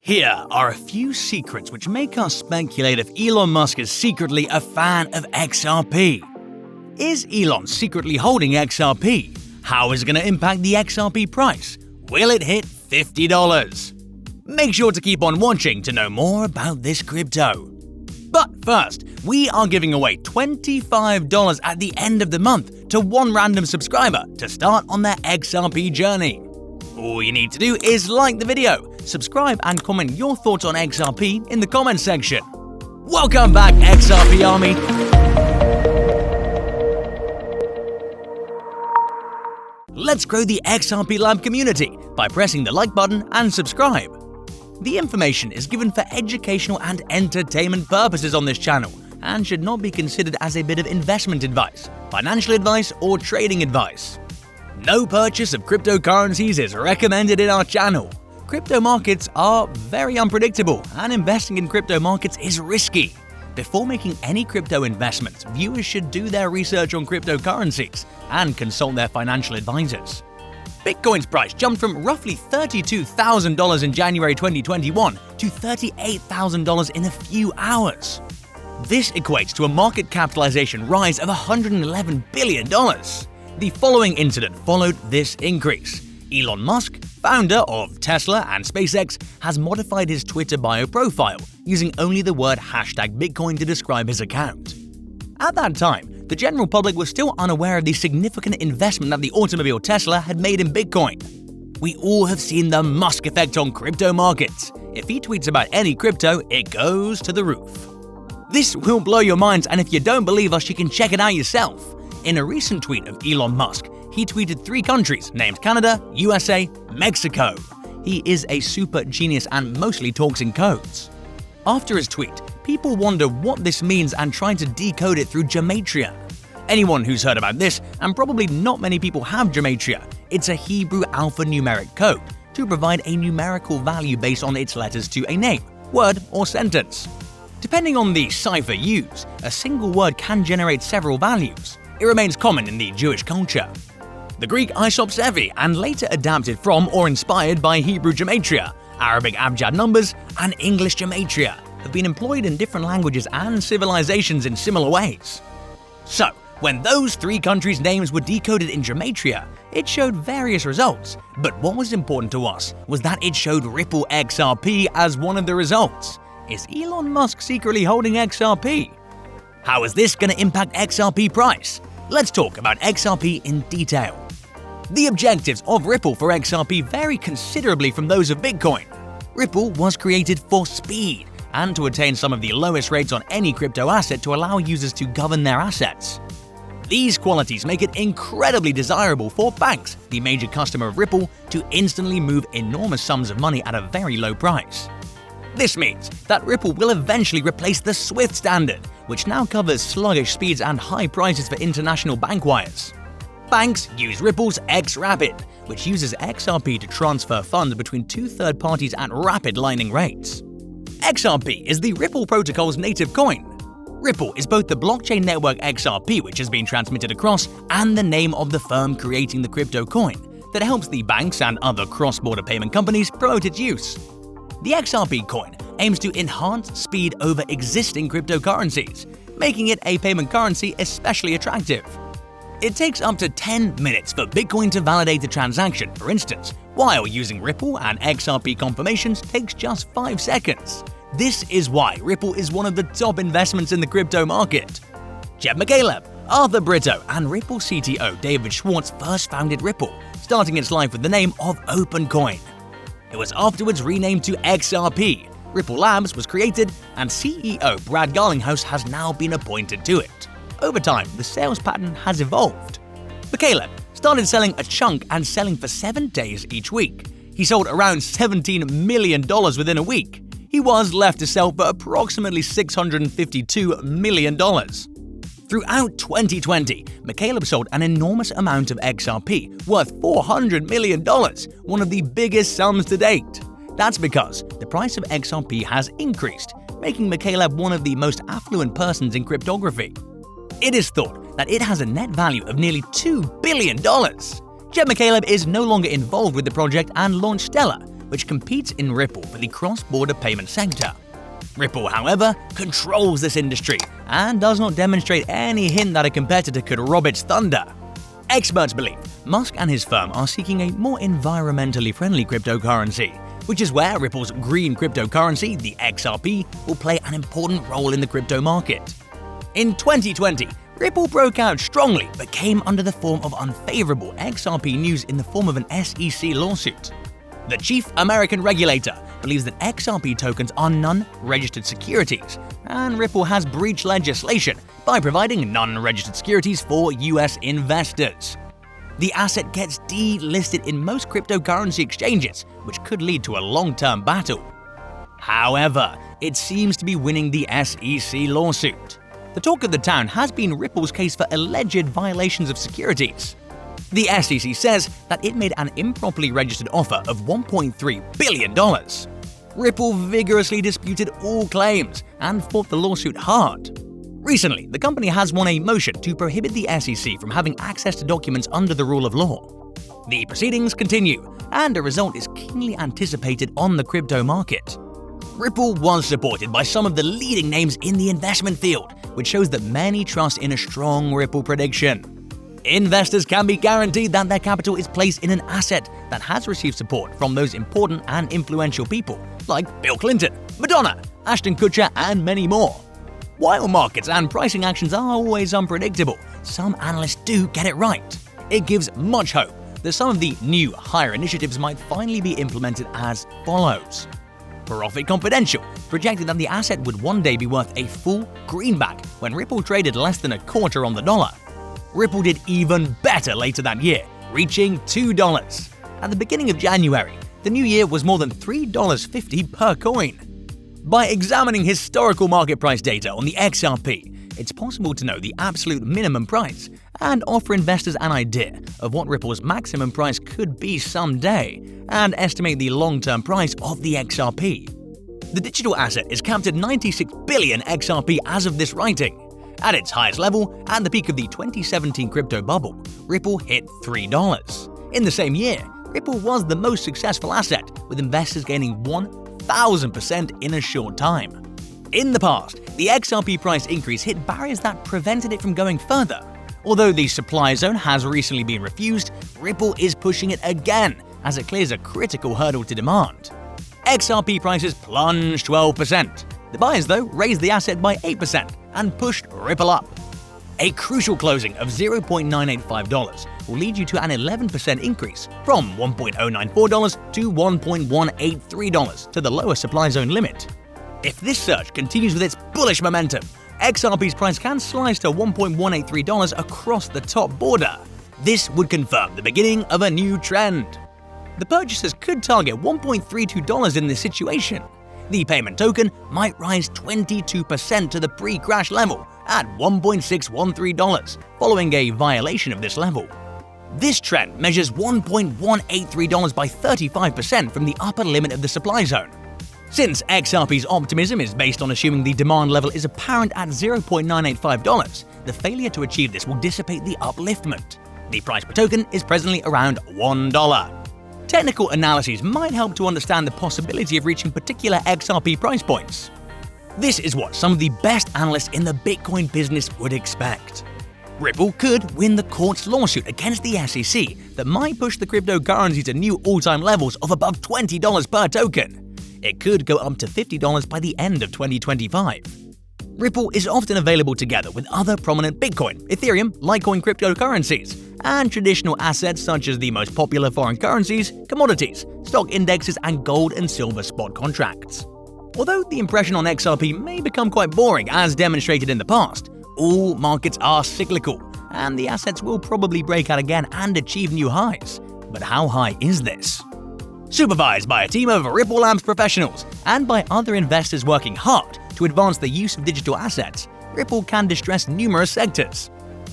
Here are a few secrets which make us speculate if Elon Musk is secretly a fan of XRP. Is Elon secretly holding XRP? How is it going to impact the XRP price? Will it hit $50? Make sure to keep on watching to know more about this crypto. But first, we are giving away $25 at the end of the month to one random subscriber to start on their XRP journey. All you need to do is like the video, subscribe and comment your thoughts on XRP in the comments section. Welcome back, XRP Army! Let's grow the XRP Lab community by pressing the like button and subscribe. The information is given for educational and entertainment purposes on this channel and should not be considered as a bit of investment advice, financial advice, or trading advice. No purchase of cryptocurrencies is recommended in our channel. Crypto markets are very unpredictable and investing in crypto markets is risky. Before making any crypto investments, viewers should do their research on cryptocurrencies and consult their financial advisors. Bitcoin's price jumped from roughly $32,000 in January 2021 to $38,000 in a few hours. This equates to a market capitalization rise of $111 billion. The following incident followed this increase. Elon Musk, founder of Tesla and SpaceX, has modified his Twitter bio profile using only the word #Bitcoin to describe his account. At that time, the general public was still unaware of the significant investment that the automobile Tesla had made in Bitcoin. We all have seen the Musk effect on crypto markets. If he tweets about any crypto, it goes to the roof. This will blow your minds, and if you don't believe us, you can check it out yourself. In a recent tweet of Elon Musk, he tweeted 3 countries named Canada, USA, Mexico. He is a super genius and mostly talks in codes. After his tweet, people wonder what this means and try to decode it through gematria. Anyone who's heard about this, and probably not many people have gematria, it's a Hebrew alphanumeric code to provide a numerical value based on its letters to a name, word, or sentence. Depending on the cipher used, a single word can generate several values. It remains common in the Jewish culture. The Greek isopsevi, and later adapted from or inspired by Hebrew gematria, Arabic abjad numbers, and English gematria, have been employed in different languages and civilizations in similar ways. So, when those 3 countries' names were decoded in gematria, it showed various results, but what was important to us was that it showed Ripple XRP as one of the results. Is Elon Musk secretly holding XRP? How is this going to impact XRP price? Let's talk about XRP in detail. The objectives of Ripple for XRP vary considerably from those of Bitcoin. Ripple was created for speed and to attain some of the lowest rates on any crypto asset to allow users to govern their assets. These qualities make it incredibly desirable for banks, the major customer of Ripple, to instantly move enormous sums of money at a very low price. This means that Ripple will eventually replace the SWIFT standard, which now covers sluggish speeds and high prices for international bank wires. Banks use Ripple's xRapid, which uses XRP to transfer funds between 2 third parties at rapid lightning rates. XRP is the Ripple protocol's native coin. Ripple is both the blockchain network XRP, which has been transmitted across, and the name of the firm creating the crypto coin that helps the banks and other cross-border payment companies promote its use. The XRP coin aims to enhance speed over existing cryptocurrencies, making it a payment currency especially attractive. It takes up to 10 minutes for Bitcoin to validate a transaction, for instance, while using Ripple and XRP confirmations takes just 5 seconds. This is why Ripple is one of the top investments in the crypto market. Jeb McCaleb, Arthur Britto, and Ripple CTO David Schwartz first founded Ripple, starting its life with the name of OpenCoin. It was afterwards renamed to XRP. Ripple Labs was created, and CEO Brad Garlinghouse has now been appointed to it. Over time, the sales pattern has evolved. McCaleb started selling a chunk and selling for 7 days each week. He sold around $17 million within a week. He was left to sell for approximately $652 million. Throughout 2020, McCaleb sold an enormous amount of XRP, worth $400 million, one of the biggest sums to date. That's because the price of XRP has increased, making McCaleb one of the most affluent persons in cryptography. It is thought that it has a net value of nearly $2 billion. Jeb McCaleb is no longer involved with the project and launched Stellar, which competes in Ripple for the cross-border payment sector. Ripple, however, controls this industry and does not demonstrate any hint that a competitor could rob its thunder. Experts believe Musk and his firm are seeking a more environmentally friendly cryptocurrency, which is where Ripple's green cryptocurrency, the XRP, will play an important role in the crypto market. In 2020, Ripple broke out strongly but came under the form of unfavorable XRP news in the form of an SEC lawsuit. The chief American regulator believes that XRP tokens are non-registered securities, and Ripple has breached legislation by providing non-registered securities for US investors. The asset gets delisted in most cryptocurrency exchanges, which could lead to a long-term battle. However, it seems to be winning the SEC lawsuit. The talk of the town has been Ripple's case for alleged violations of securities. The SEC says that it made an improperly registered offer of $1.3 billion. Ripple vigorously disputed all claims and fought the lawsuit hard. Recently, the company has won a motion to prohibit the SEC from having access to documents under the rule of law. The proceedings continue, and a result is keenly anticipated on the crypto market. Ripple was supported by some of the leading names in the investment field, which shows that many trust in a strong Ripple prediction. Investors can be guaranteed that their capital is placed in an asset that has received support from those important and influential people like Bill Clinton, Madonna, Ashton Kutcher, and many more. While markets and pricing actions are always unpredictable, some analysts do get it right. It gives much hope that some of the new higher initiatives might finally be implemented as follows. Profit Confidential projected that the asset would one day be worth a full greenback when Ripple traded less than a quarter on the dollar. Ripple did even better later that year, reaching $2. At the beginning of January, the new year was more than $3.50 per coin. By examining historical market price data on the XRP, it's possible to know the absolute minimum price and offer investors an idea of what Ripple's maximum price could be someday and estimate the long-term price of the XRP. The digital asset is capped at 96 billion XRP as of this writing. At its highest level, at the peak of the 2017 crypto bubble, Ripple hit $3. In the same year, Ripple was the most successful asset, with investors gaining 1,000% in a short time. In the past, the XRP price increase hit barriers that prevented it from going further. Although the supply zone has recently been refused, Ripple is pushing it again as it clears a critical hurdle to demand. XRP prices plunged 12%. The buyers, though, raised the asset by 8% and pushed Ripple up. A crucial closing of $0.985 will lead you to an 11% increase from $1.094 to $1.183 to the lower supply zone limit. If this surge continues with its bullish momentum, XRP's price can slice to $1.183 across the top border. This would confirm the beginning of a new trend. The purchasers could target $1.32 in this situation. The payment token might rise 22% to the pre-crash level at $1.613, following a violation of this level. This trend measures $1.183 by 35% from the upper limit of the supply zone. Since XRP's optimism is based on assuming the demand level is apparent at $0.985, the failure to achieve this will dissipate the upliftment. The price per token is presently around $1. Technical analyses might help to understand the possibility of reaching particular XRP price points. This is what some of the best analysts in the Bitcoin business would expect. Ripple could win the court's lawsuit against the SEC that might push the cryptocurrency to new all-time levels of above $20 per token. It could go up to $50 by the end of 2025. Ripple is often available together with other prominent Bitcoin, Ethereum, Litecoin cryptocurrencies, and traditional assets such as the most popular foreign currencies, commodities, stock indexes, and gold and silver spot contracts. Although the impression on XRP may become quite boring as demonstrated in the past, all markets are cyclical, and the assets will probably break out again and achieve new highs. But how high is this? Supervised by a team of Ripple Labs professionals and by other investors working hard to advance the use of digital assets, Ripple can distress numerous sectors.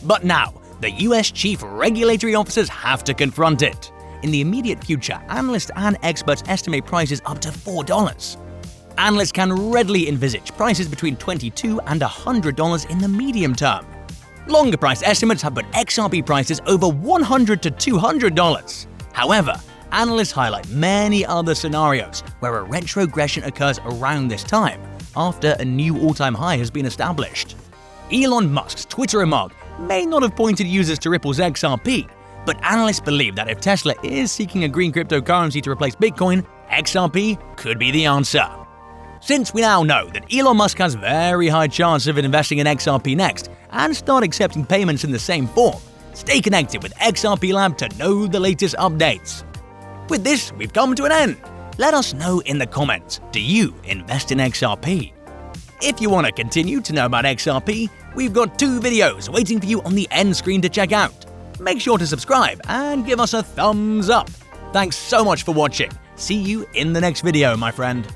But now, the US chief regulatory officers have to confront it. In the immediate future, analysts and experts estimate prices up to $4. Analysts can readily envisage prices between $22 and $100 in the medium term. Longer price estimates have put XRP prices over $100 to $200. However, analysts highlight many other scenarios where a retrogression occurs around this time, after a new all-time high has been established. Elon Musk's Twitter remark may not have pointed users to Ripple's XRP, but analysts believe that if Tesla is seeking a green cryptocurrency to replace Bitcoin, XRP could be the answer. Since we now know that Elon Musk has very high chance of investing in XRP next and start accepting payments in the same form, stay connected with XRP Lab to know the latest updates. With this, we've come to an end. Let us know in the comments, do you invest in XRP? If you want to continue to know about XRP, we've got 2 videos waiting for you on the end screen to check out. Make sure to subscribe and give us a thumbs up. Thanks so much for watching. See you in the next video, my friend.